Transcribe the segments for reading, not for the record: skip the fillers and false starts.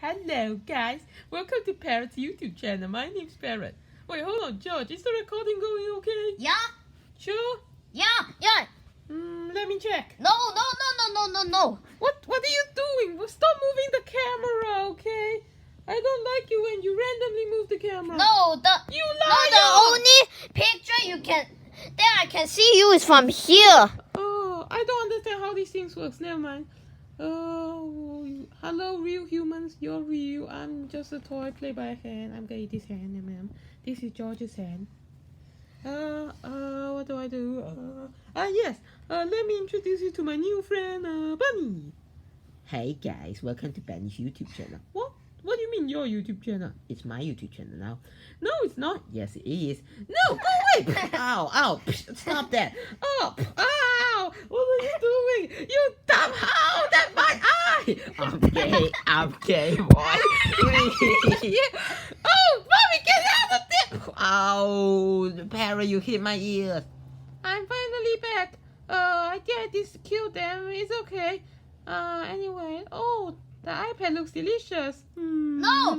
Hello, guys. Welcome to Parrot's YouTube channel. My name's Parrot. Wait, hold on, George. Is the recording going okay? Yeah. Sure? Yeah. Let me check. No. What are you doing? Well, stop moving the camera, okay? I don't like you when you randomly move the camera. The only picture you can that I can see you is from here. Oh, I don't understand how these things work. Never mind. Hello, real humans. You're real. I'm just a toy played by a hand. I'm gonna eat this hand, ma'am. This is George's hand. What do I do? Yes. Let me introduce you to my new friend, Bunny. Hey guys, welcome to Bunny's YouTube channel. What? What do you mean your YouTube channel? It's my YouTube channel now. No, it's not. Yes, it is. No, go away! Ow! Stop that! Oh, ow! What are you doing? You dumb! Ow! That's my eye! I'm gay, boy. Oh, mommy, get out of there! Ow! Parrot, you hit my ears. I'm finally back. I think this killed them. It's okay. Anyway, the iPad looks delicious. No.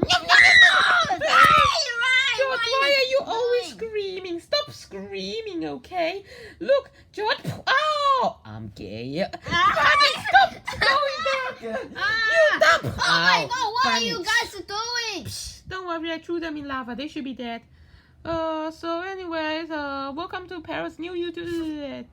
George, why are you always screaming? Stop screaming, okay? Look, George. Oh, I'm gay. Bunny, stop going there. You dumb. Oh my God! What are you guys doing? Don't worry, I threw them in lava. They should be dead. So anyways, welcome to Parrot's new YouTube.